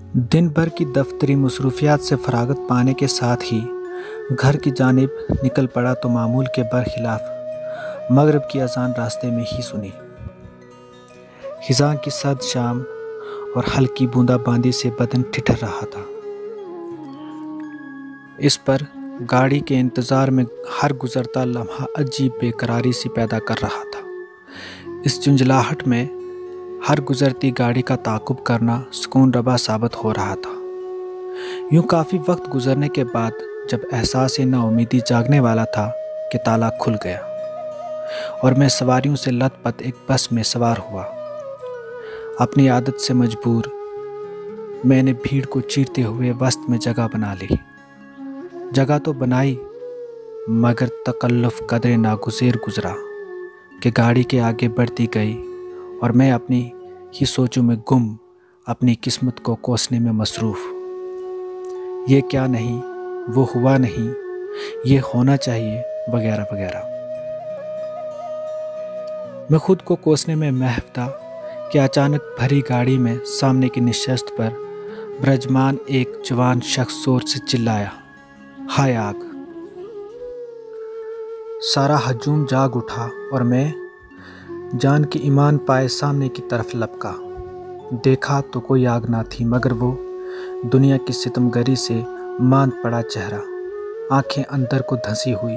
दिन भर की दफ्तरी मसरूफियात से फरागत पाने के साथ ही घर की जानिब निकल पड़ा तो मामूल के बरखिलाफ मगरिब की अजान रास्ते में ही सुनी। खिज़ां की सर्द शाम और हल्की बूंदाबांदी से बदन ठिठर रहा था। इस पर गाड़ी के इंतज़ार में हर गुज़रता लम्हा अजीब बेकरारी सी पैदा कर रहा था। इस झुंझलाहट में हर गुज़रती गाड़ी का ताक़ुब करना सुकून रबा साबित हो रहा था। यूँ काफ़ी वक्त गुज़रने के बाद जब एहसास नाउमीदी जागने वाला था कि ताला खुल गया और मैं सवारियों से लथपथ एक बस में सवार हुआ। अपनी आदत से मजबूर मैंने भीड़ को चीरते हुए वस्त में जगह बना ली। जगह तो बनाई मगर तकल्लुफ़ कदरे नागुज़ेर गुज़रा कि गाड़ी के आगे बढ़ती गई और मैं अपनी ही सोचों में गुम, अपनी किस्मत को कोसने में मसरूफ़। ये क्या नहीं, वो हुआ नहीं, ये होना चाहिए, वगैरह वगैरह। मैं खुद को कोसने में महव था कि अचानक भरी गाड़ी में सामने की नशिस्त पर ब्रजमान एक जवान शख्स जोर से चिल्लाया, हाय आग। सारा हजूम जाग उठा और मैं जान के ईमान पाए सामने की तरफ लपका। देखा तो कोई आग ना थी मगर वो दुनिया की सितमगरी से मांद पड़ा चेहरा, आंखें अंदर को धंसी हुई,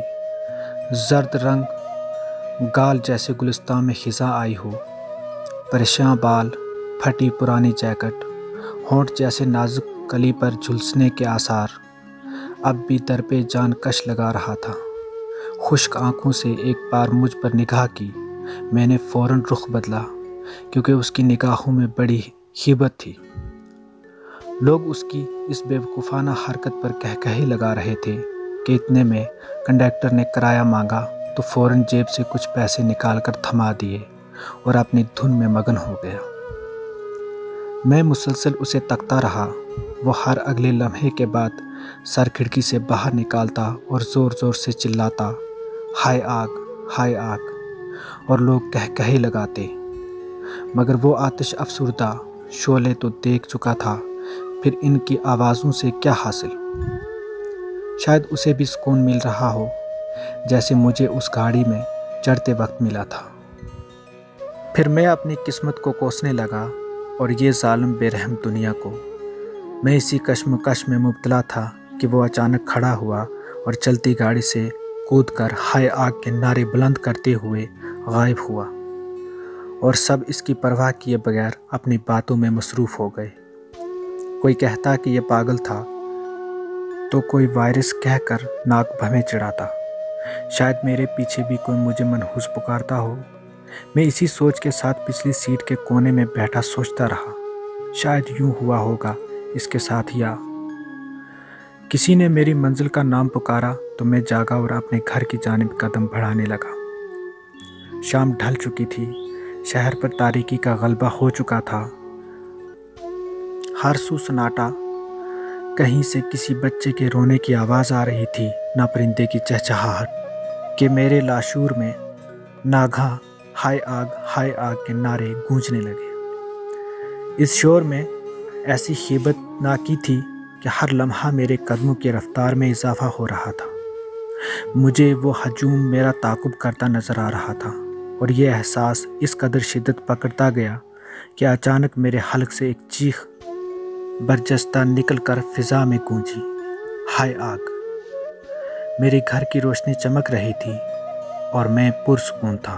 जर्द रंग गाल जैसे गुलिस्तान में खिज़ा आई हो, परेशान बाल, फटी पुरानी जैकेट, होंठ जैसे नाजुक कली पर झुलसने के आसार अब भी दर पे जान कश लगा रहा था। खुश्क आंखों से एक बार मुझ पर निगाह की। मैंने फ़ौरन रुख बदला क्योंकि उसकी निगाहों में बड़ी हिब्बत थी। लोग उसकी इस बेवकूफ़ाना हरकत पर कहकहे लगा रहे थे कि इतने में कंडक्टर ने किराया मांगा तो फ़ौरन जेब से कुछ पैसे निकाल कर थमा दिए और अपनी धुन में मगन हो गया। मैं मुसलसल उसे तकता रहा। वो हर अगले लम्हे के बाद सर खिड़की से बाहर निकालता और ज़ोर ज़ोर से चिल्लाता, हाय आग, हाय आग, और लोग कहकहे लगाते। मगर वो आतिश अफसुर्दा शोले तो देख चुका था, फिर इनकी आवाज़ों से क्या हासिल। शायद उसे भी सुकून मिल रहा हो जैसे मुझे उस गाड़ी में चढ़ते वक्त मिला था। फिर मैं अपनी किस्मत को कोसने लगा और ये जालिम बेरहम दुनिया को। मैं इसी कश्मकश में मुब्तला था कि वो अचानक खड़ा हुआ और चलती गाड़ी से कूदकर हाय आग के नारे बुलंद करते हुए गायब हुआ और सब इसकी परवाह किए बगैर अपनी बातों में मसरूफ़ हो गए। कोई कहता कि यह पागल था तो कोई वायरस कहकर नाक भवें चिढ़ाता। शायद मेरे पीछे भी कोई मुझे मनहूस पुकारता हो। मैं इसी सोच के साथ पिछली सीट के कोने में बैठा सोचता रहा, शायद यूं हुआ होगा इसके साथ, या किसी ने मेरी मंजिल का नाम पुकारा तो मैं जागा और अपने घर की जानिब कदम बढ़ाने लगा। शाम ढल चुकी थी, शहर पर तारीकी का गलबा हो चुका था। हर सू सन्नाटा, कहीं से किसी बच्चे के रोने की आवाज़ आ रही थी, ना परिंदे की चहचहाहट कि मेरे लाशूर में नागा हाय आग के नारे गूंजने लगे। इस शोर में ऐसी हिब्बत नाकी थी कि हर लम्हा मेरे कदमों की रफ्तार में इजाफा हो रहा था। मुझे वो हजूम मेरा ताक़ुब करता नज़र आ रहा था और ये एहसास इस कदर शिद्दत पकड़ता गया कि अचानक मेरे हल्क से एक चीख बरजस्ता निकल कर फ़िज़ा में गूंजी, हाय आग। मेरे घर की रोशनी चमक रही थी और मैं पुरसुकून था।